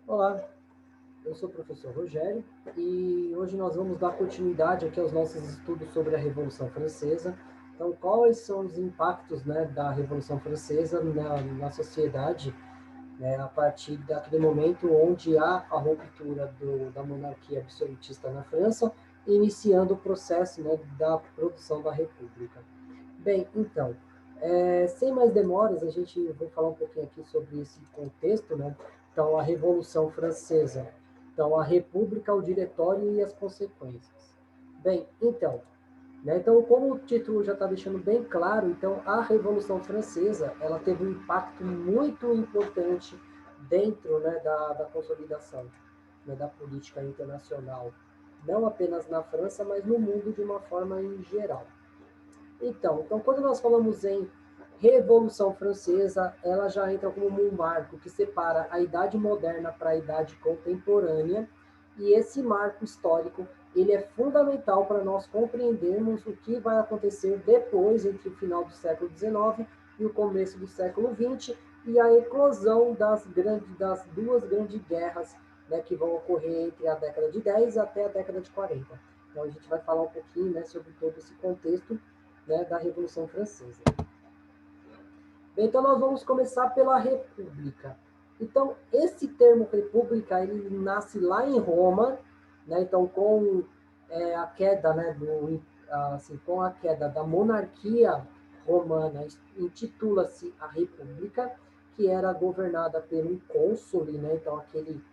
Olá, eu sou o professor Rogério e hoje nós vamos dar continuidade aqui aos nossos estudos sobre a Revolução Francesa. Então, quais são os impactos, né, da Revolução Francesa na sociedade, né, a partir daquele momento onde há a ruptura da monarquia absolutista na França, iniciando o processo, né, da produção da República. Bem, então, sem mais demoras, a gente vai falar um pouquinho aqui sobre esse contexto, né? Então, a Revolução Francesa. Então, a República, o Diretório e as consequências. Bem, então, né? Então, como o título já está deixando bem claro, então a Revolução Francesa ela teve um impacto muito importante dentro, né, da consolidação, né, da política internacional, não apenas na França, mas no mundo de uma forma em geral. Então, quando nós falamos em Revolução Francesa, ela já entra como um marco que separa a Idade Moderna para a Idade Contemporânea, e esse marco histórico ele é fundamental para nós compreendermos o que vai acontecer depois, entre o final do século XIX e o começo do século XX, e a eclosão das duas grandes guerras, né, que vão ocorrer entre a década de 10 até a década de 40. Então, a gente vai falar um pouquinho, né, sobre todo esse contexto, né, da Revolução Francesa. Bem, então, nós vamos começar pela República. Então, esse termo República, ele nasce lá em Roma, né, então, com a queda, né, com a queda da monarquia romana, intitula-se a República, que era governada pelo cônsule, né, então, aquele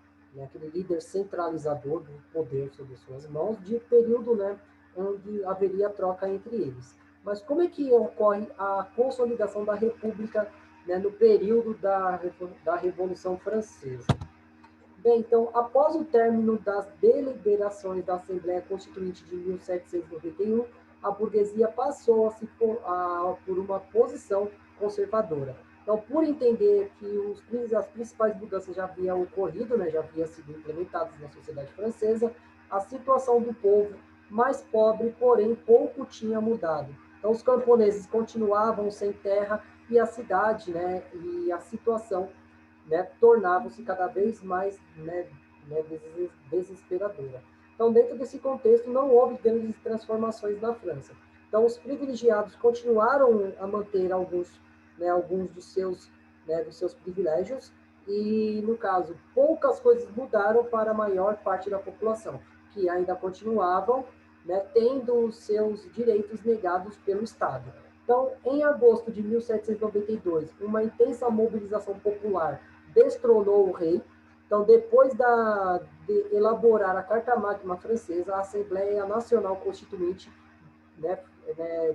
líder centralizador do poder sobre suas mãos, de período, né, onde haveria troca entre eles. Mas como é que ocorre a consolidação da República, né, no período da Revolução Francesa? Bem, então, após o término das deliberações da Assembleia Constituinte de 1791, a burguesia passou por uma posição conservadora. Então, por entender que as principais mudanças já haviam ocorrido, né, já haviam sido implementadas na sociedade francesa, a situação do povo mais pobre, porém, pouco tinha mudado. Então, os camponeses continuavam sem terra e a cidade, né, e a situação, né, tornava-se cada vez mais, desesperadora. Então, dentro desse contexto, não houve grandes transformações na França. Então, os privilegiados continuaram a manter alguns dos seus privilégios e, no caso, poucas coisas mudaram para a maior parte da população, que ainda continuavam, né, tendo os seus direitos negados pelo Estado. Então, em agosto de 1792, uma intensa mobilização popular destronou o rei. Então, depois de elaborar a Carta Magna Francesa, a Assembleia Nacional Constituinte, né,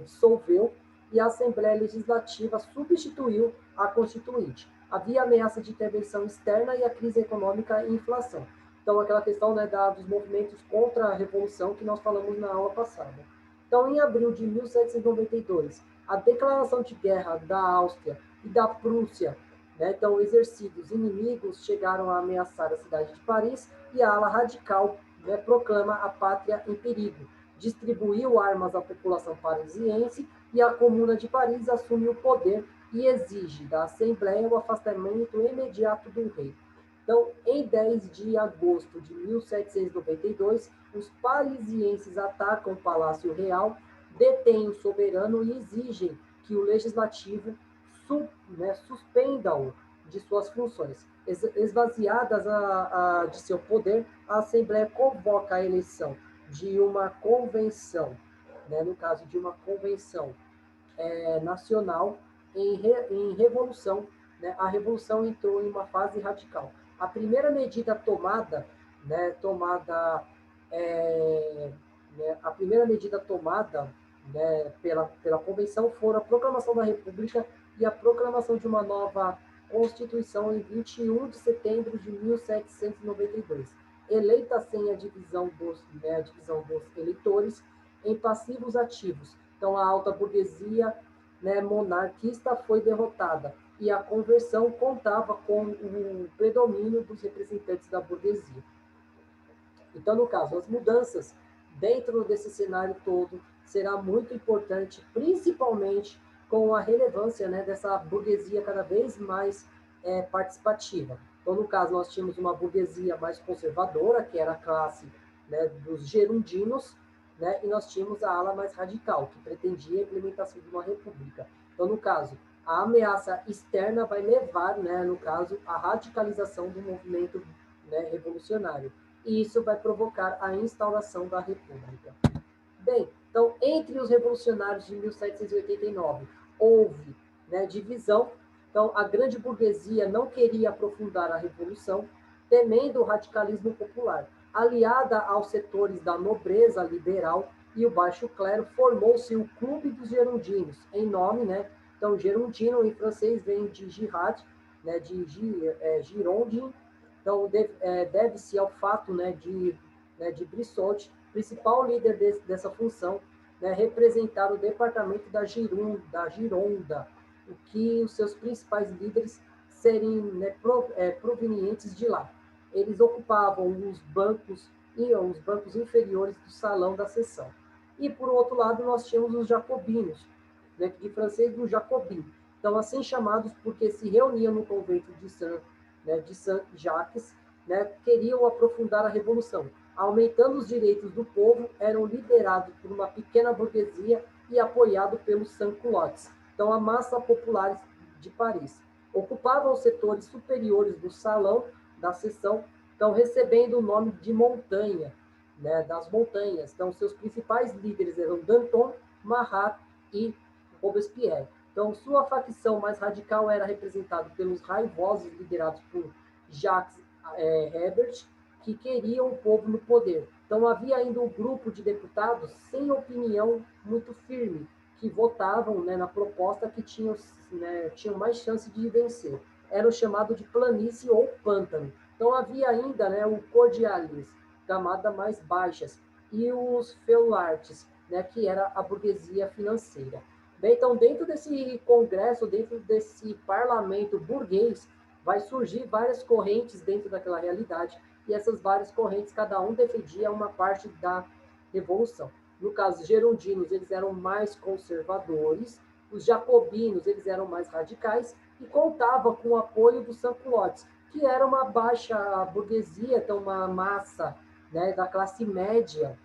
dissolveu e a Assembleia Legislativa substituiu a Constituinte. Havia ameaça de intervenção externa e a crise econômica e inflação. Então, aquela questão, né, dos movimentos contra a Revolução que nós falamos na aula passada. Então, em abril de 1792, a declaração de guerra da Áustria e da Prússia, né, então, exercidos inimigos chegaram a ameaçar a cidade de Paris e a ala radical, né, proclama a pátria em perigo, distribuiu armas à população parisiense e a Comuna de Paris assume o poder e exige da Assembleia o afastamento imediato do rei. Então, em 10 de agosto de 1792, os parisienses atacam o Palácio Real, detêm o soberano e exigem que o legislativo suspenda-o de suas funções. Esvaziadas de seu poder, a Assembleia convoca a eleição de uma convenção, né, no caso de uma convenção nacional em revolução, né, a revolução entrou em uma fase radical. A primeira medida tomada, né, a primeira medida tomada, né, pela convenção foi a proclamação da República e a proclamação de uma nova Constituição em 21 de setembro de 1792, eleita sem a divisão dos eleitores em passivos ativos. Então, a alta burguesia, né, monarquista foi derrotada e a conversão contava com o predomínio dos representantes da burguesia. Então, no caso, as mudanças dentro desse cenário todo será muito importante, principalmente com a relevância, né, dessa burguesia cada vez mais participativa. Então, no caso, nós tínhamos uma burguesia mais conservadora, que era a classe, né, dos gerundinos, né, e nós tínhamos a ala mais radical, que pretendia a implementação de uma república. Então, no caso, a ameaça externa vai levar, né, no caso, à radicalização do movimento, né, revolucionário. E isso vai provocar a instauração da república. Bem, então, entre os revolucionários de 1789, houve, né, divisão. Então, a grande burguesia não queria aprofundar a revolução, temendo o radicalismo popular. Aliada aos setores da nobreza liberal e o baixo clero, formou-se o Clube dos Gerundinos, em nome, né? Então, gerundino em francês vem de Girard, né, de Girondin. Então, deve-se ao fato, de Brissot, principal líder dessa função, né, representar o departamento da Gironda, o que os seus principais líderes seriam, né, provenientes de lá. Eles ocupavam os bancos inferiores do salão da sessão. E, por outro lado, nós tínhamos os jacobinos, né, de francês do Jacobin. Então, assim chamados porque se reuniam no convento de Saint-Jacques, né, queriam aprofundar a revolução. Aumentando os direitos do povo, eram liderados por uma pequena burguesia e apoiados pelos sans-culottes, então a massa popular de Paris. Ocupavam os setores superiores do salão da sessão, então recebendo o nome de montanha, né, das montanhas. Então seus principais líderes eram Danton, Marat e Robespierre. Então sua facção mais radical era representada pelos raivosos liderados por Jacques Hebert, que queriam o povo no poder. Então havia ainda um grupo de deputados sem opinião muito firme, que votavam, né, na proposta que tinham mais chance de vencer. Era o chamado de planície ou pântano. Então havia ainda, né, o cordiales, camada mais baixas, e os feulartes, né, que era a burguesia financeira. Bem, então, dentro desse congresso, dentro desse parlamento burguês, vai surgir várias correntes dentro daquela realidade, e essas várias correntes, cada um defendia uma parte da revolução. No caso, os gerondinos, eles eram mais conservadores, os jacobinos, eles eram mais radicais, e contavam com o apoio dos sans-culottes, que era uma baixa burguesia, então uma massa, né, da classe média,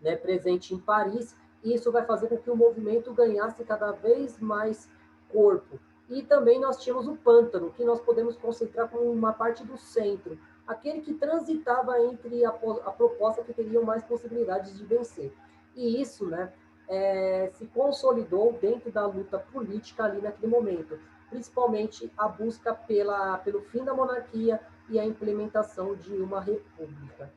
né, presente em Paris, e isso vai fazer com que o movimento ganhasse cada vez mais corpo. E também nós tínhamos o pântano, que nós podemos concentrar como uma parte do centro, aquele que transitava entre a proposta que teriam mais possibilidades de vencer. E isso, né, se consolidou dentro da luta política ali naquele momento, principalmente a busca pelo fim da monarquia e a implementação de uma república.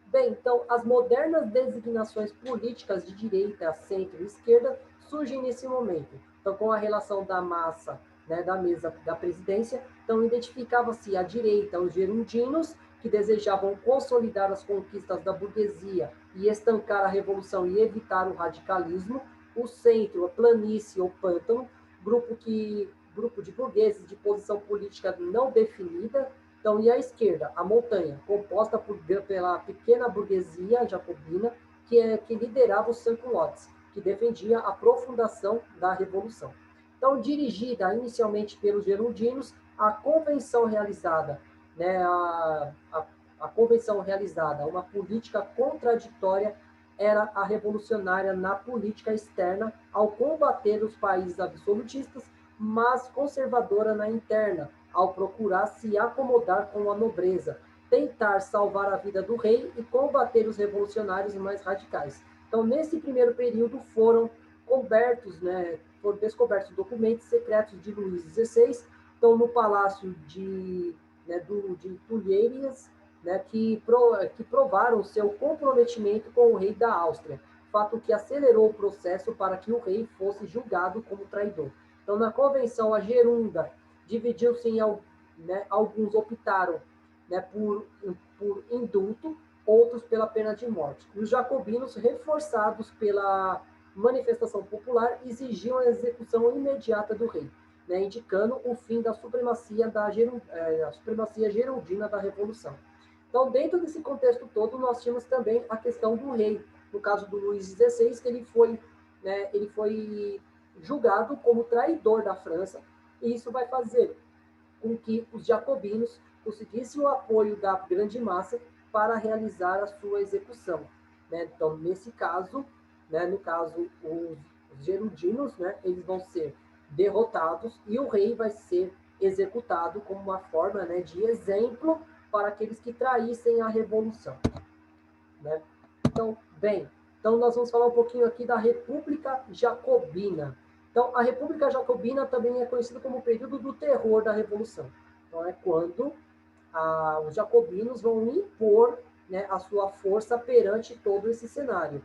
Bem, então, as modernas designações políticas de direita, centro e esquerda surgem nesse momento. Então, com a relação da massa, né, da mesa da presidência, então identificava-se à direita os gerundinos, que desejavam consolidar as conquistas da burguesia e estancar a revolução e evitar o radicalismo, o centro, a planície ou pântano, grupo de burgueses de posição política não definida. Então, e a esquerda, a montanha, composta pela pequena burguesia jacobina, que liderava os sans-culottes, que defendia a aprofundação da revolução. Então, dirigida inicialmente pelos gerundinos, a convenção realizada, né, a convenção realizada, uma política contraditória, era a revolucionária na política externa, ao combater os países absolutistas, mas conservadora na interna, ao procurar se acomodar com a nobreza, tentar salvar a vida do rei e combater os revolucionários mais radicais. Então, nesse primeiro período, foram descobertos documentos secretos de Luís XVI, então, no palácio de Tulheirias, né, que provaram seu comprometimento com o rei da Áustria, fato que acelerou o processo para que o rei fosse julgado como traidor. Então, na convenção, a gerunda dividiu-se em alguns optaram, né, por indulto, outros pela pena de morte. E os jacobinos, reforçados pela manifestação popular, exigiam a execução imediata do rei, né, indicando o fim da supremacia gerundina da Revolução. Então, dentro desse contexto todo, nós tínhamos também a questão do rei. No caso do Luís XVI, que ele foi julgado como traidor da França, e isso vai fazer com que os jacobinos conseguissem o apoio da grande massa para realizar a sua execução. Né? Então, nesse caso, né, no caso, os gerudinos, né, eles vão ser derrotados e o rei vai ser executado como uma forma, né, de exemplo para aqueles que traíssem a revolução. Né? Então, bem, então nós vamos falar um pouquinho aqui da República Jacobina. Então, a República Jacobina também é conhecida como o período do terror da Revolução. Então, é quando os jacobinos vão impor, né, a sua força perante todo esse cenário.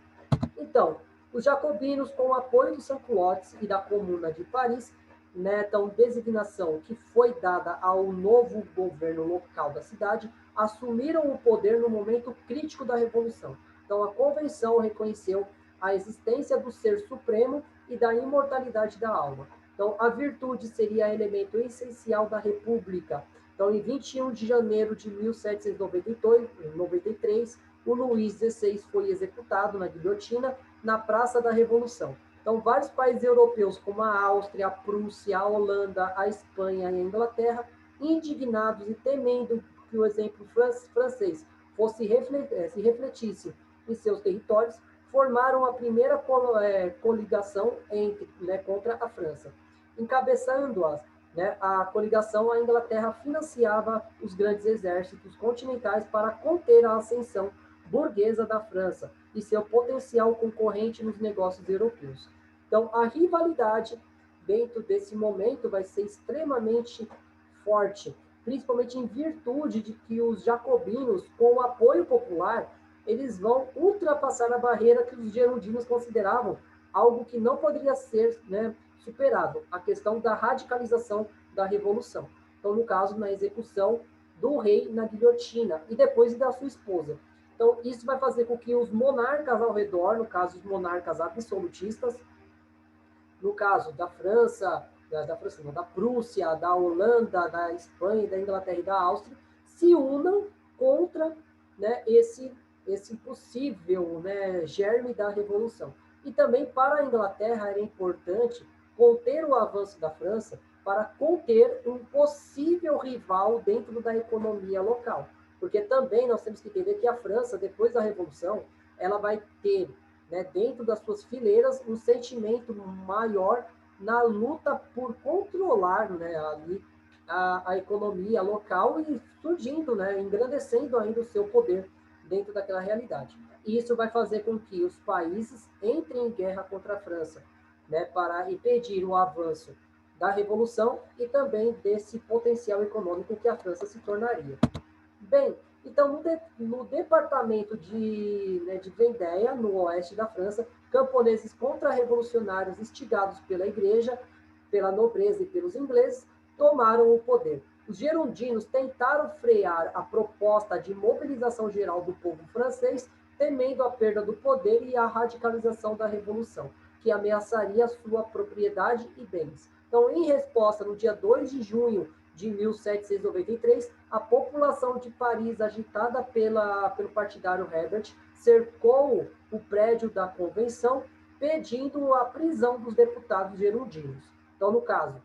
Então, os jacobinos, com o apoio do Sans-Culottes e da Comuna de Paris, né, então, designação que foi dada ao novo governo local da cidade, assumiram o poder no momento crítico da Revolução. Então, a Convenção reconheceu a existência do Ser Supremo e da imortalidade da alma. Então, a virtude seria elemento essencial da República. Então, em 21 de janeiro de 1793, o Luís XVI foi executado na guilhotina na Praça da Revolução. Então, vários países europeus, como a Áustria, a Prússia, a Holanda, a Espanha e a Inglaterra, indignados e temendo que o exemplo francês se refletisse em seus territórios, formaram a primeira coligação contra a França. Encabeçando-as, né, a coligação, a Inglaterra financiava os grandes exércitos continentais para conter a ascensão burguesa da França e seu potencial concorrente nos negócios europeus. Então, a rivalidade dentro desse momento vai ser extremamente forte, principalmente em virtude de que os jacobinos, com o apoio popular, eles vão ultrapassar a barreira que os gerondinos consideravam algo que não poderia ser, né, superado, a questão da radicalização da revolução. Então, no caso, na execução do rei na guilhotina e depois da sua esposa. Então, isso vai fazer com que os monarcas ao redor, no caso, os monarcas absolutistas, no caso da França, da Prússia, da Holanda, da Espanha, da Inglaterra e da Áustria, se unam contra, né, esse possível, né, germe da revolução. E também para a Inglaterra era importante conter o avanço da França para conter um possível rival dentro da economia local. Porque também nós temos que entender que a França, depois da Revolução, ela vai ter, né, dentro das suas fileiras um sentimento maior na luta por controlar, né, ali a economia local e surgindo, né, engrandecendo ainda o seu poder dentro daquela realidade. E isso vai fazer com que os países entrem em guerra contra a França, né, para impedir o avanço da revolução e também desse potencial econômico que a França se tornaria. Bem, então no departamento de Vendéia, no oeste da França, camponeses contra-revolucionários instigados pela igreja, pela nobreza e pelos ingleses, tomaram o poder. Os gerondinos tentaram frear a proposta de mobilização geral do povo francês, temendo a perda do poder e a radicalização da revolução, que ameaçaria sua propriedade e bens. Então, em resposta, no dia 2 de junho de 1793, a população de Paris, agitada pelo partidário Herbert, cercou o prédio da convenção, pedindo a prisão dos deputados gerondinos. Então, no caso,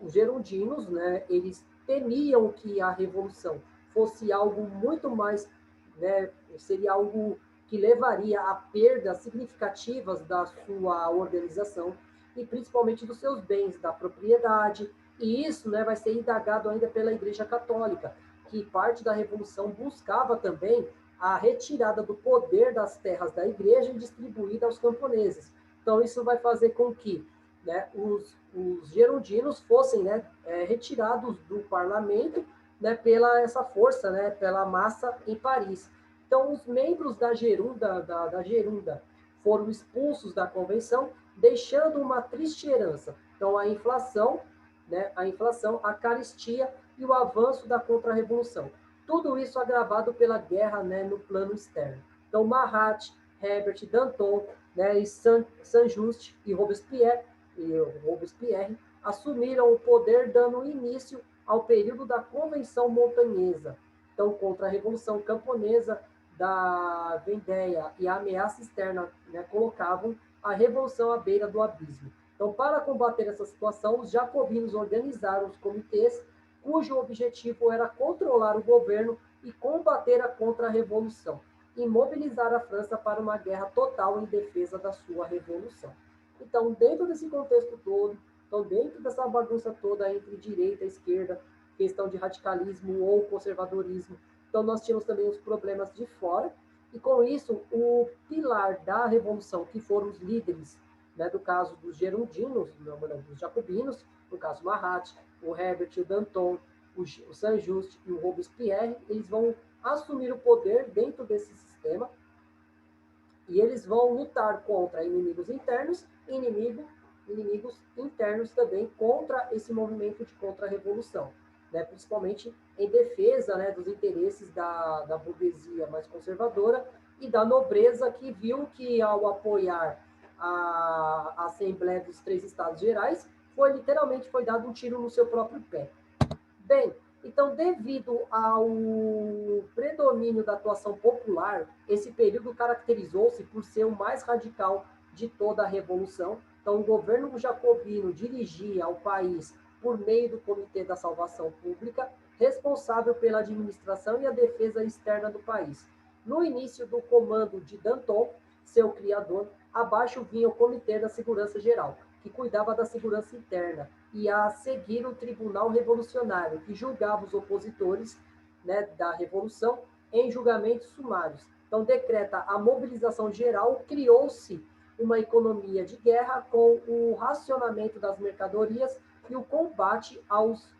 os gerondinos, né, eles temiam que a revolução fosse algo muito mais, né, seria algo que levaria a perdas significativas da sua organização e principalmente dos seus bens, da propriedade, e isso, né, vai ser indagado ainda pela Igreja Católica, que parte da Revolução buscava também a retirada do poder das terras da Igreja e distribuída aos camponeses. Então, isso vai fazer com que, né, os gerondinos fossem, né, retirados do parlamento, né, pela essa força, né, pela massa em Paris. Então, os membros da Gerunda, da Gerunda foram expulsos da convenção, deixando uma triste herança. Então, a inflação, né, a carestia e o avanço da contra-revolução. Tudo isso agravado pela guerra, né, no plano externo. Então, Marat, Herbert, Danton, né, e Saint-Just e Robespierre assumiram o poder, dando início ao período da Convenção Montanhesa. Então, contra a Revolução Camponesa da Vendéia e a ameaça externa, né, colocavam a Revolução à beira do abismo. Então, para combater essa situação, os jacobinos organizaram os comitês, cujo objetivo era controlar o governo e combater a contra-revolução, e mobilizar a França para uma guerra total em defesa da sua revolução. Então, dentro desse contexto todo, então, dentro dessa bagunça toda entre direita e esquerda, questão de radicalismo ou conservadorismo, então nós tínhamos também os problemas de fora, e com isso, o pilar da revolução, que foram os líderes, né, do caso dos gerondinos, dos jacobinos, no caso Marat, o Herbert, o Danton, o Saint-Just e o Robespierre, eles vão assumir o poder dentro desse sistema e eles vão lutar contra inimigos internos e inimigos internos também contra esse movimento de contra-revolução, né? Principalmente em defesa, né, dos interesses da burguesia mais conservadora e da nobreza que viu que ao apoiar a Assembleia dos Três Estados Gerais, foi dado um tiro no seu próprio pé. Bem, então, devido ao predomínio da atuação popular, esse período caracterizou-se por ser o mais radical de toda a Revolução. Então, o governo jacobino dirigia o país por meio do Comitê da Salvação Pública, responsável pela administração e a defesa externa do país. No início do comando de Danton, seu criador, abaixo vinha o Comitê da Segurança Geral, que cuidava da segurança interna, e a seguir o Tribunal Revolucionário, que julgava os opositores, né, da Revolução em julgamentos sumários. Então, decreta a mobilização geral, criou-se uma economia de guerra com o racionamento das mercadorias e o combate aos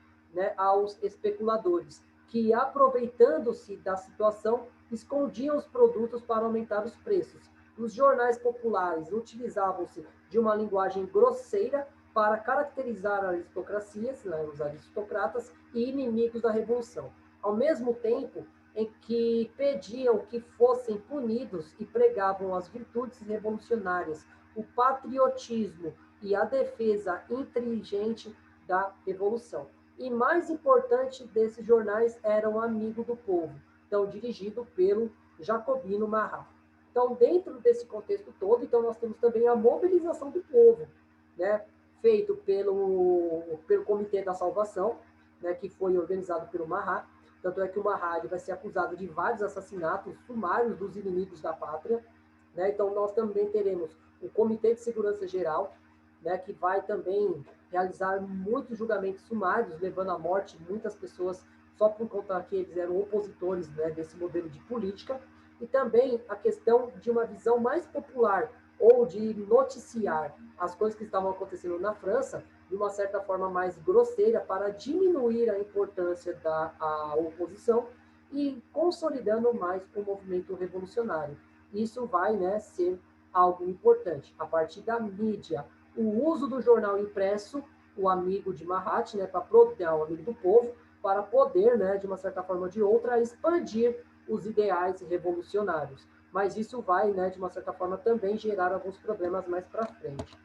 especuladores, que, aproveitando-se da situação, escondiam os produtos para aumentar os preços. Os jornais populares utilizavam-se de uma linguagem grosseira para caracterizar aristocracias, né, os aristocratas e inimigos da Revolução. Ao mesmo tempo em que pediam que fossem punidos e pregavam as virtudes revolucionárias, o patriotismo e a defesa inteligente da Revolução. E mais importante desses jornais era o Amigo do Povo, então dirigido pelo Jacobino Marat. Então, dentro desse contexto todo, então nós temos também a mobilização do povo, né, feito pelo Comitê da Salvação, né, que foi organizado pelo Marat. Tanto é que o Marat vai ser acusado de vários assassinatos sumários dos inimigos da pátria, né? Então, nós também teremos o Comitê de Segurança Geral, né, que vai também realizar muitos julgamentos sumários, levando à morte muitas pessoas só por conta que eles eram opositores, né, desse modelo de política. E também a questão de uma visão mais popular, ou de noticiar as coisas que estavam acontecendo na França de uma certa forma mais grosseira para diminuir a importância da oposição e consolidando mais o movimento revolucionário. Isso vai, né, ser algo importante. A partir da mídia, o uso do jornal impresso, o amigo de Marat, né, para o amigo do povo, para poder, né, de uma certa forma ou de outra, expandir os ideais revolucionários. Mas isso vai, né, de uma certa forma, também gerar alguns problemas mais para frente.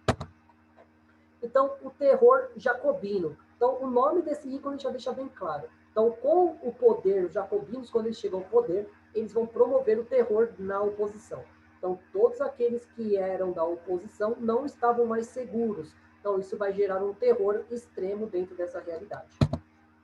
Então, o terror jacobino. Então, o nome desse ícone já deixa bem claro. Então, com o poder, os jacobinos, quando eles chegam ao poder, eles vão promover o terror na oposição. Então, todos aqueles que eram da oposição não estavam mais seguros. Então, isso vai gerar um terror extremo dentro dessa realidade.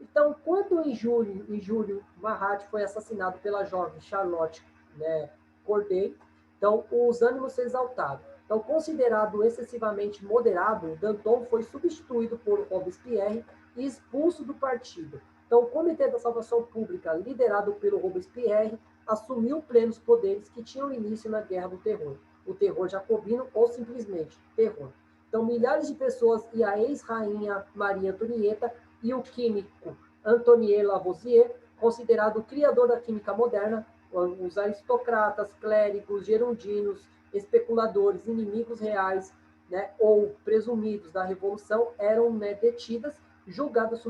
Então, quando em julho Marat foi assassinado pela jovem Charlotte, né, Corday, então os ânimos se exaltaram. Então, considerado excessivamente moderado, Danton foi substituído por Robespierre e expulso do partido. Então, o Comitê da Salvação Pública, liderado pelo Robespierre, assumiu plenos poderes que tinham início na Guerra do Terror, o terror jacobino ou simplesmente terror. Então, milhares de pessoas e a ex-rainha Maria Antonieta e o químico Antoine Lavoisier, considerado o criador da química moderna, os aristocratas, clérigos, gerondinos, especuladores, inimigos reais, né, ou presumidos da Revolução, eram, né, detidas, julgadas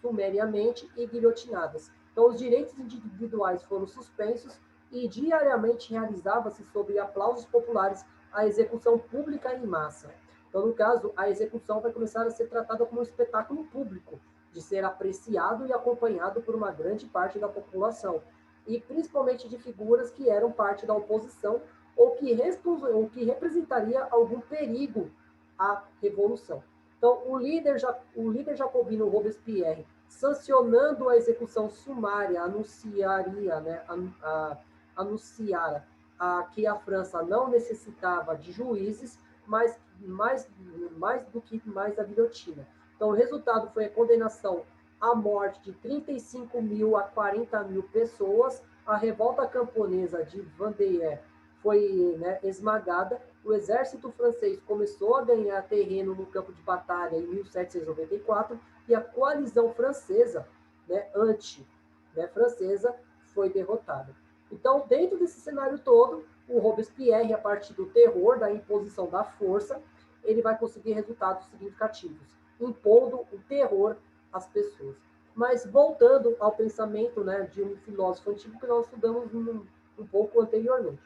sumariamente e guilhotinadas. Então, os direitos individuais foram suspensos e diariamente realizava-se, sob aplausos populares, a execução pública em massa. Então, no caso, a execução vai começar a ser tratada como um espetáculo público, de ser apreciado e acompanhado por uma grande parte da população, e principalmente de figuras que eram parte da oposição ou que representaria algum perigo à revolução. Então, o líder jacobino Robespierre, sancionando a execução sumária, anunciara que a França não necessitava de juízes, mas mais do que mais a guilhotina. Então, o resultado foi a condenação à morte de 35 mil a 40 mil pessoas. A revolta camponesa de Vendée foi, né, esmagada. O exército francês começou a ganhar terreno no campo de batalha em 1794 e a coalizão francesa, né, francesa, foi derrotada. Então, dentro desse cenário todo, o Robespierre, a partir do terror, da imposição da força, ele vai conseguir resultados significativos, impondo o terror às pessoas. Mas voltando ao pensamento, né, de um filósofo antigo que nós estudamos um pouco anteriormente,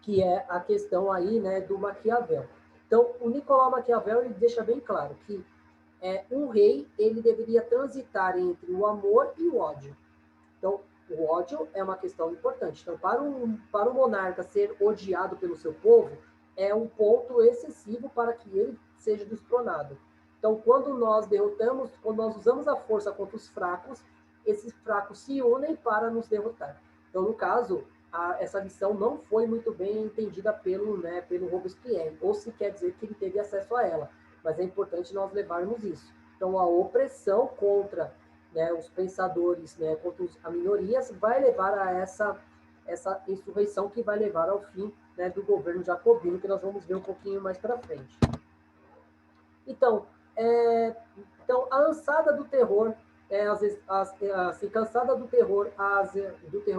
que é a questão aí, né, do Maquiavel. Então, o Nicolau Maquiavel ele deixa bem claro que um rei ele deveria transitar entre o amor e o ódio. Então, o ódio é uma questão importante. Então, para o monarca ser odiado pelo seu povo, é um ponto excessivo para que ele seja destronado. Então, quando nós usamos a força contra os fracos, esses fracos se unem para nos derrotar. Então, no caso, essa lição não foi muito bem entendida pelo Robespierre, ou se quer dizer que ele teve acesso a ela, mas é importante nós levarmos isso. Então, a opressão contra, né, os pensadores, né, contra as minorias, vai levar a essa insurreição que vai levar ao fim, né, do governo jacobino, que nós vamos ver um pouquinho mais para frente. Então, a ansada do terror, cansada do terror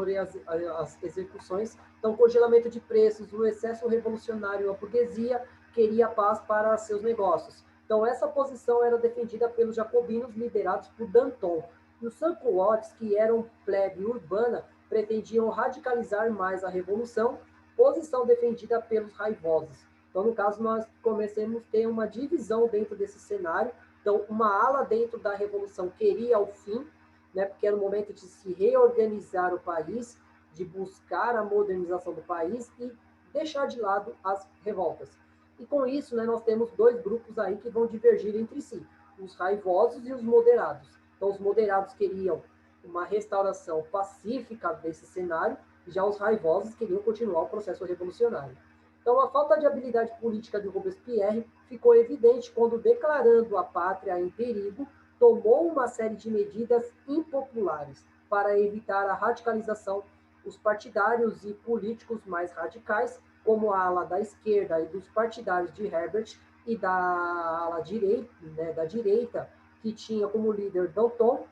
e as execuções, então, congelamento de preços, o excesso revolucionário, a burguesia queria paz para seus negócios. Então, essa posição era defendida pelos jacobinos liderados por Danton. E os sans-culottes, que eram plebe urbana, pretendiam radicalizar mais a revolução, posição defendida pelos raivosos. Então, no caso, nós começamos a ter uma divisão dentro desse cenário. Então, uma ala dentro da revolução queria o fim, né, porque era o momento de se reorganizar o país, de buscar a modernização do país e deixar de lado as revoltas. E com isso, né, nós temos dois grupos aí que vão divergir entre si, os raivosos e os moderados. Então, os moderados queriam uma restauração pacífica desse cenário, já os raivosos queriam continuar o processo revolucionário. Então, a falta de habilidade política de Robespierre ficou evidente quando, declarando a pátria em perigo, tomou uma série de medidas impopulares para evitar a radicalização. Os partidários e políticos mais radicais, como a ala da esquerda e dos partidários de Herbert e da ala direita, né, da direita, que tinha como líder Danton,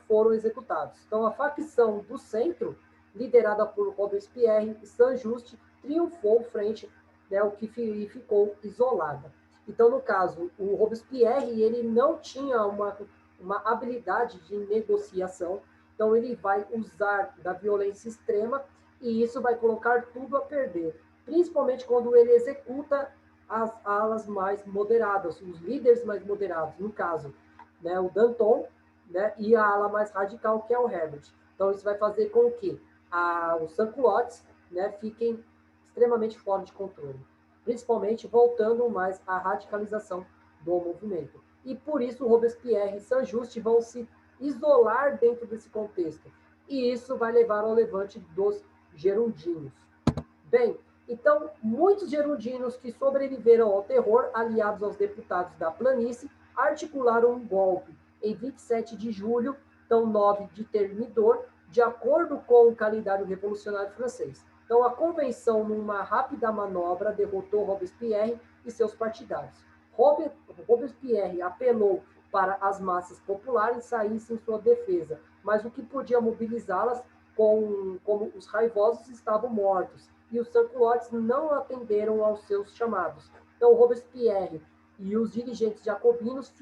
foram executados. Então, a facção do centro, liderada por Robespierre e Saint-Just, triunfou frente, né, o que ficou isolada. Então, no caso, o Robespierre ele não tinha uma habilidade de negociação, então ele vai usar da violência extrema e isso vai colocar tudo a perder, principalmente quando ele executa as alas mais moderadas, os líderes mais moderados, no caso, né, o Danton, né, e a ala mais radical, que é o Herbert. Então, isso vai fazer com que os sans-culottes, né, fiquem extremamente fora de controle, principalmente voltando mais à radicalização do movimento. E por isso Robespierre e Saint-Just vão se isolar dentro desse contexto. E isso vai levar ao levante dos gerondinos. Bem, então, muitos gerondinos que sobreviveram ao terror, aliados aos deputados da planície, articularam um golpe em 27 de julho, então 9 de Thermidor, de acordo com o calendário revolucionário francês. Então, a convenção, numa rápida manobra, derrotou Robespierre e seus partidários. Robespierre apelou para as massas populares saíssem em sua defesa, mas o que podia mobilizá-las, como os raivosos estavam mortos, e os sans-culottes não atenderam aos seus chamados. Então, Robespierre e os dirigentes jacobinos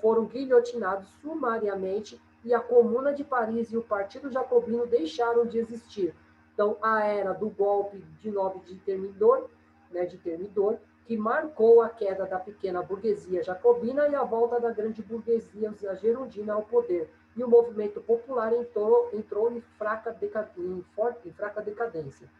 foram guilhotinados sumariamente e a Comuna de Paris e o Partido Jacobino deixaram de existir. Então, a era do golpe de 9 de Thermidor, que marcou a queda da pequena burguesia jacobina e a volta da grande burguesia gerondina ao poder. E o movimento popular entrou em fraca decadência.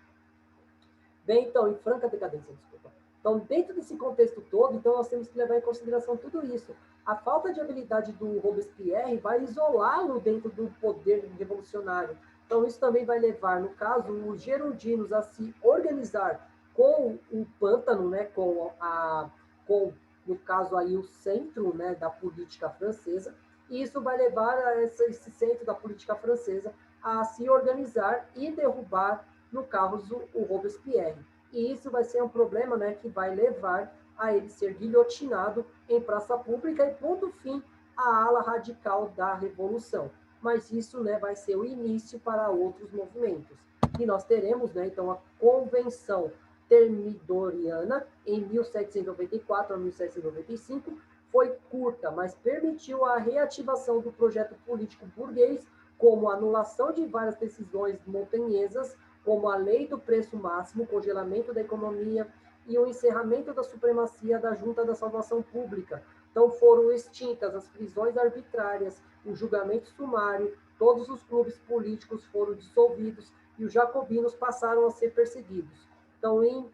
Bem, então, em franca decadência, desculpa. Então, dentro desse contexto todo, então nós temos que levar em consideração tudo isso. A falta de habilidade do Robespierre vai isolá-lo dentro do poder revolucionário. Então, isso também vai levar, no caso, os gerondinos a se organizar com o pântano, né, com no caso aí o centro, né, da política francesa, e isso vai levar a esse centro da política francesa a se organizar e derrubar, no caso, o Robespierre. E isso vai ser um problema, né, que vai levar a ele ser guilhotinado em praça pública e pondo fim à ala radical da revolução. Mas isso, né, vai ser o início para outros movimentos. E nós teremos, né, então, a Convenção Termidoriana, em 1794 a 1795, foi curta, mas permitiu a reativação do projeto político burguês, como a anulação de várias decisões montanhesas, como a lei do preço máximo, o congelamento da economia e o encerramento da supremacia da Junta da Salvação Pública. Então foram extintas as prisões arbitrárias, o julgamento sumário, todos os clubes políticos foram dissolvidos e os jacobinos passaram a ser perseguidos. Então, em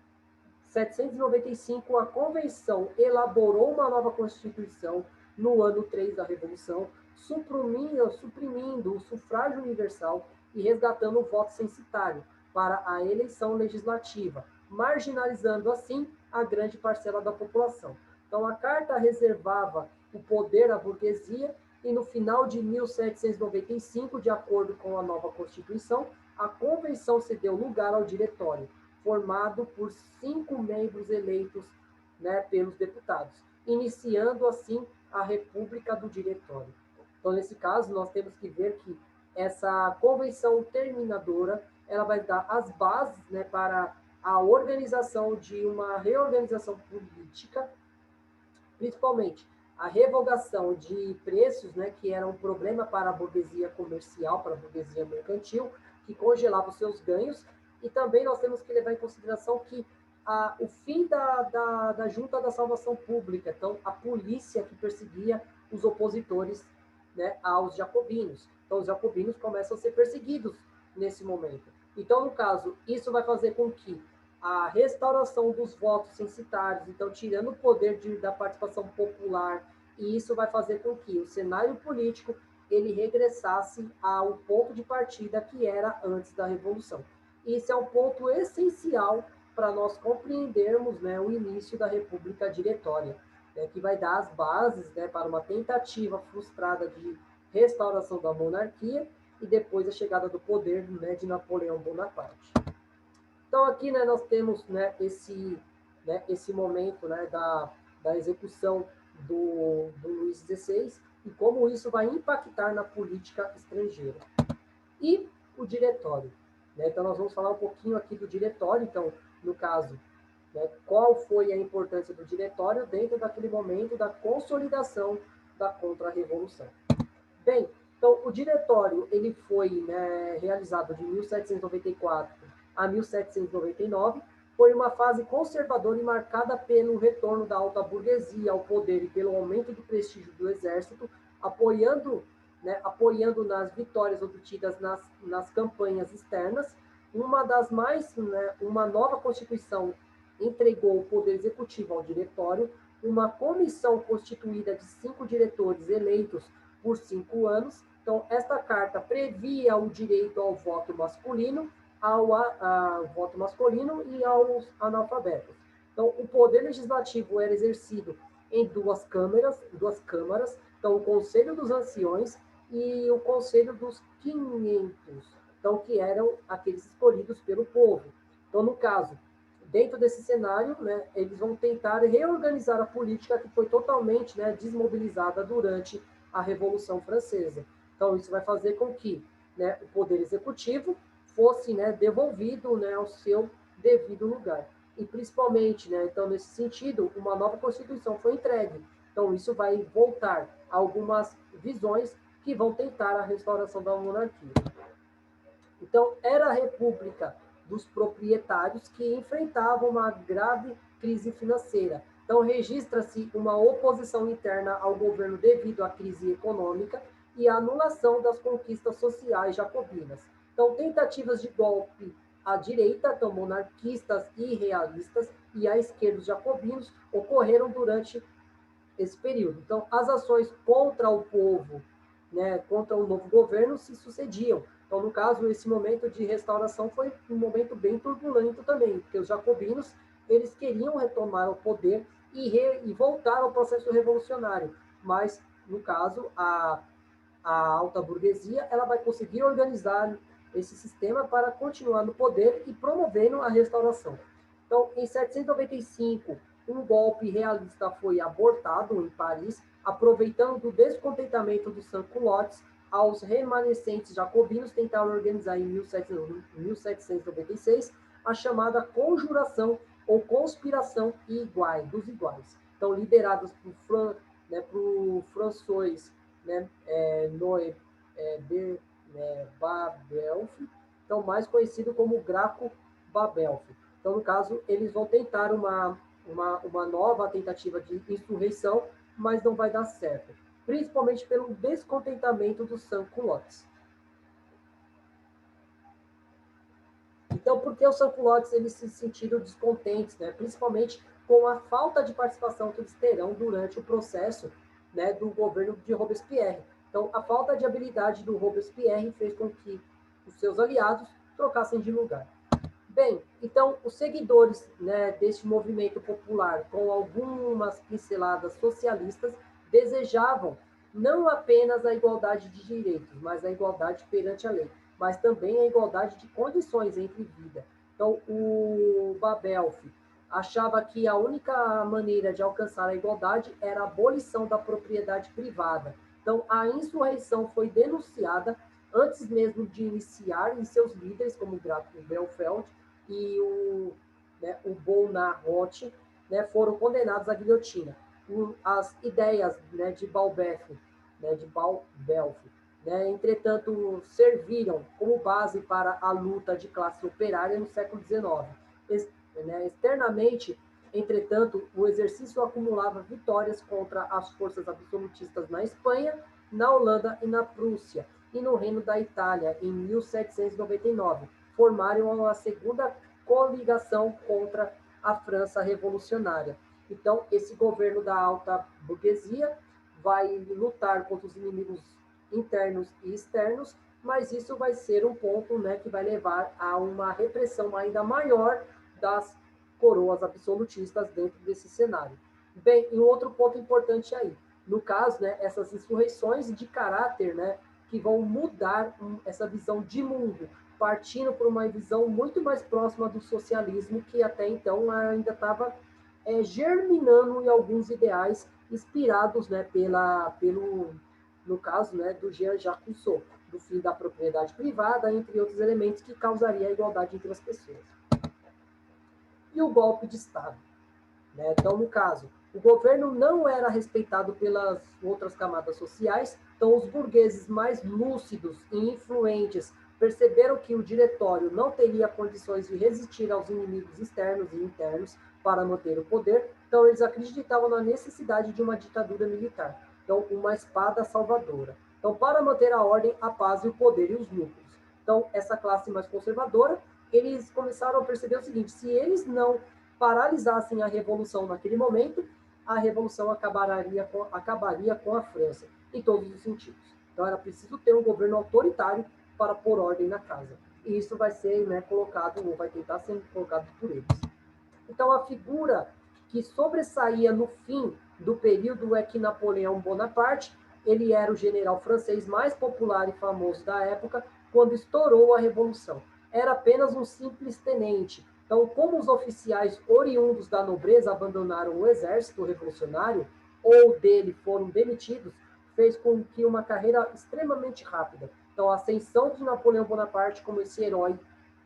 795, a Convenção elaborou uma nova Constituição no ano 3 da Revolução, suprimindo o sufrágio universal e resgatando o voto censitário para a eleição legislativa, marginalizando assim a grande parcela da população. Então, a Carta reservava o poder à burguesia e no final de 1795, de acordo com a nova Constituição, a Convenção cedeu lugar ao Diretório, formado por 5 membros eleitos, né, pelos deputados, iniciando assim a República do Diretório. Então, nesse caso, nós temos que ver que essa convenção terminadora ela vai dar as bases, né, para a organização de uma reorganização política, principalmente a revogação de preços, né, que era um problema para a burguesia comercial, para a burguesia mercantil, que congelava os seus ganhos, e também nós temos que levar em consideração que o fim da Junta da Salvação Pública, então a polícia que perseguia os opositores, né, aos jacobinos. Então os jacobinos começam a ser perseguidos nesse momento. Então, no caso, isso vai fazer com que a restauração dos votos censitários, então tirando o poder da participação popular, e isso vai fazer com que o cenário político ele regressasse ao ponto de partida que era antes da Revolução. Isso é um ponto essencial para nós compreendermos, né, o início da República Diretória, né, que vai dar as bases, né, para uma tentativa frustrada de restauração da monarquia e depois a chegada do poder, né, de Napoleão Bonaparte. Então, aqui, né, nós temos, esse momento, né, da execução do Luís XVI e como isso vai impactar na política estrangeira. E o diretório. Né? Então, nós vamos falar um pouquinho aqui do diretório. Então, no caso, né, qual foi a importância do diretório dentro daquele momento da consolidação da contra-revolução. Bem, então, o diretório ele foi, né, realizado de 1794 a 1799, foi uma fase conservadora e marcada pelo retorno da alta burguesia ao poder e pelo aumento do prestígio do exército, apoiando nas vitórias obtidas nas campanhas externas. Uma nova Constituição entregou o poder executivo ao diretório, uma comissão constituída de 5 diretores eleitos por 5 anos. Então, esta carta previa o direito ao voto masculino, ao voto masculino e aos analfabetos. Então, o poder legislativo era exercido em duas câmaras, então o Conselho dos Anciões e o Conselho dos 500, então que eram aqueles escolhidos pelo povo. Então, no caso, dentro desse cenário, né, eles vão tentar reorganizar a política que foi totalmente, né, desmobilizada durante a Revolução Francesa. Então, isso vai fazer com que, né, o poder executivo fosse, né, devolvido, né, ao seu devido lugar. E principalmente, né, então, nesse sentido, uma nova Constituição foi entregue. Então, isso vai voltar a algumas visões que vão tentar a restauração da monarquia. Então, era a República dos proprietários que enfrentavam uma grave crise financeira. Então, registra-se uma oposição interna ao governo devido à crise econômica e à anulação das conquistas sociais jacobinas. Então, tentativas de golpe à direita, então monarquistas e realistas, e à esquerda os jacobinos ocorreram durante esse período. Então, as ações contra o povo, né, contra o novo governo, se sucediam. Então, no caso, esse momento de restauração foi um momento bem turbulento também, porque os jacobinos eles queriam retomar o poder e voltar ao processo revolucionário, mas, no caso, a alta burguesia ela vai conseguir organizar esse sistema para continuar no poder e promovendo a restauração. Então, em 795, um golpe realista foi abortado em Paris, aproveitando o descontentamento dos sans-culottes, aos remanescentes jacobinos tentaram organizar em 1796 a chamada conjuração ou conspiração dos iguais. Então, lideradas por, François, né, Noé Babelf, então mais conhecido como Graco Babelf. Então, no caso, eles vão tentar uma nova tentativa de insurreição, mas não vai dar certo, principalmente pelo descontentamento dos sans-culottes. Então, por que os sans-culottes eles se sentiram descontentes, né? Principalmente com a falta de participação que eles terão durante o processo, né, do governo de Robespierre. Então, a falta de habilidade do Robespierre fez com que os seus aliados trocassem de lugar. Bem, então, os seguidores, né, deste movimento popular, com algumas pinceladas socialistas, desejavam não apenas a igualdade de direitos, mas a igualdade perante a lei, mas também a igualdade de condições entre vida. Então, o Babelf achava que a única maneira de alcançar a igualdade era a abolição da propriedade privada. Então, a insurreição foi denunciada antes mesmo de iniciar, e seus líderes, como Graco Belfeld e o Bonnarotte, né, foram condenados à guilhotina. As ideias, né, de Balbelf, né, entretanto, serviram como base para a luta de classe operária no século XIX. Externamente, entretanto, o exercício acumulava vitórias contra as forças absolutistas na Espanha, na Holanda e na Prússia, e no Reino da Itália, em 1799, formaram a segunda coligação contra a França revolucionária. Então, esse governo da alta burguesia vai lutar contra os inimigos internos e externos, mas isso vai ser um ponto, né, que vai levar a uma repressão ainda maior das coroas absolutistas dentro desse cenário. Bem, e um outro ponto importante aí, no caso, né, essas insurreições de caráter, né, que vão mudar essa visão de mundo, partindo por uma visão muito mais próxima do socialismo, que até então ainda estava germinando em alguns ideais inspirados, né, no caso, né, do Jean-Jacques Rousseau, do fim da propriedade privada, entre outros elementos que causaria a igualdade entre as pessoas. E o golpe de Estado, né? Então, no caso, o governo não era respeitado pelas outras camadas sociais, então os burgueses mais lúcidos e influentes perceberam que o diretório não teria condições de resistir aos inimigos externos e internos para manter o poder, então eles acreditavam na necessidade de uma ditadura militar, então uma espada salvadora. Então, para manter a ordem, a paz e o poder e os lucros. Então, essa classe mais conservadora, eles começaram a perceber o seguinte: se eles não paralisassem a revolução naquele momento, a revolução acabaria com a França, em todos os sentidos. Então, era preciso ter um governo autoritário para pôr ordem na casa. E isso vai ser, né, colocado, ou vai tentar ser colocado por eles. Então, a figura que sobressaía no fim do período é que Napoleão Bonaparte, ele era o general francês mais popular e famoso da época, quando estourou a Revolução. Era apenas um simples tenente. Então, como os oficiais oriundos da nobreza abandonaram o exército revolucionário, ou dele foram demitidos, fez com que uma carreira extremamente rápida. Então, a ascensão de Napoleão Bonaparte como esse herói,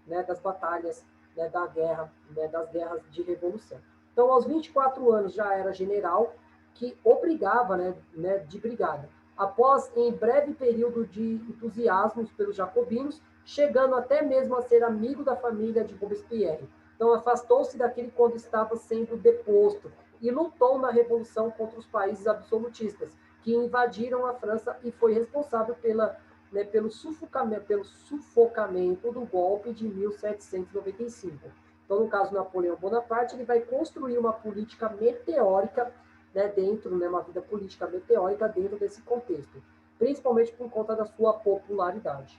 né, das batalhas, né, da guerra, né, das guerras de revolução. Então, aos 24 anos já era general, que obrigava, né, de brigada. Após, em breve período de entusiasmos pelos jacobinos, chegando até mesmo a ser amigo da família de Robespierre. Então, afastou-se daquele quando estava sendo deposto e lutou na revolução contra os países absolutistas, que invadiram a França, e foi responsável pelo sufocamento do golpe de 1795. Então, no caso, Napoleão Bonaparte, ele vai construir uma política meteórica, né, dentro, né, uma vida política meteórica dentro desse contexto, principalmente por conta da sua popularidade.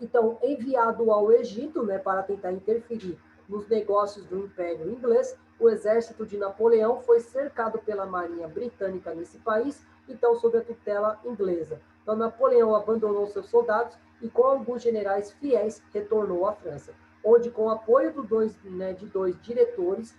Então, enviado ao Egito, né, para tentar interferir nos negócios do Império Inglês, o exército de Napoleão foi cercado pela marinha britânica nesse país, então sob a tutela inglesa. Então, Napoleão abandonou seus soldados e, com alguns generais fiéis, retornou à França, onde, com o apoio de dois diretores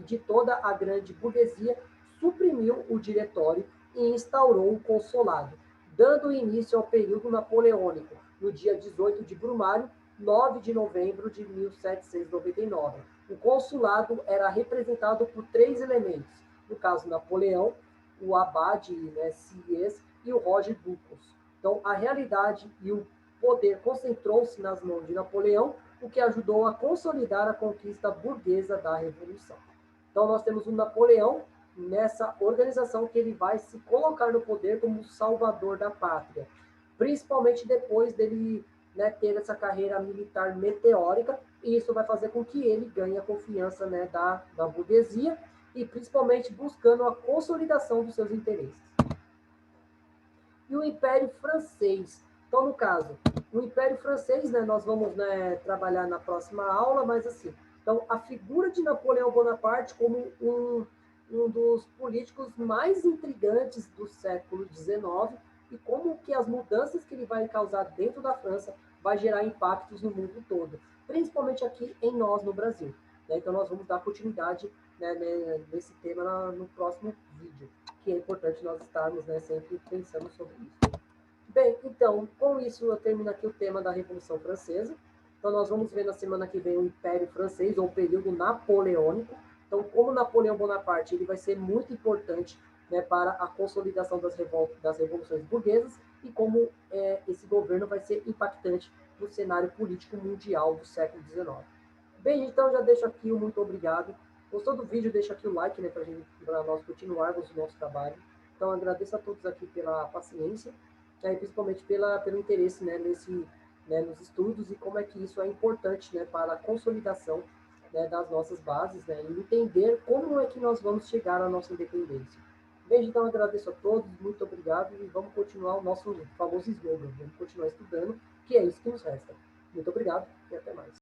de toda a grande burguesia, suprimiu o diretório e instaurou o consulado, dando início ao período napoleônico, no dia 18 de Brumário, 9 de novembro de 1799. O consulado era representado por três elementos, no caso Napoleão, o Abade, né, Sieyès e o Roger Ducos. Então, a realidade e o poder concentrou-se nas mãos de Napoleão, o que ajudou a consolidar a conquista burguesa da Revolução. Então, nós temos o Napoleão nessa organização que ele vai se colocar no poder como o salvador da pátria, principalmente depois dele, né, ter essa carreira militar meteórica, e isso vai fazer com que ele ganhe a confiança, né, da burguesia, e principalmente buscando a consolidação dos seus interesses. E o Império Francês. Então, no caso, o Império Francês, né, nós vamos, né, trabalhar na próxima aula, mas assim, então, a figura de Napoleão Bonaparte como um dos políticos mais intrigantes do século XIX, e como que as mudanças que ele vai causar dentro da França vai gerar impactos no mundo todo, principalmente aqui em nós, no Brasil. Né? Então, nós vamos dar continuidade, né, nesse tema no próximo vídeo, que é importante nós estarmos, né, sempre pensando sobre isso. Bem, então, com isso eu termino aqui o tema da Revolução Francesa. Então, nós vamos ver na semana que vem o Império Francês, ou o período napoleônico. Então, como Napoleão Bonaparte ele vai ser muito importante, né, para a consolidação das revoluções burguesas, e como esse governo vai ser impactante no cenário político mundial do século XIX. Bem, então já deixo aqui o muito obrigado. Gostou do vídeo? Deixa aqui o like, né, para nós continuarmos o nosso trabalho. Então, agradeço a todos aqui pela paciência, né, principalmente pelo interesse, né, nos estudos, e como é que isso é importante, né, para a consolidação, né, das nossas bases, né, e entender como é que nós vamos chegar à nossa independência. Beijo, então, agradeço a todos, muito obrigado, e vamos continuar o nosso famoso slogan, vamos continuar estudando, que é isso que nos resta. Muito obrigado e até mais.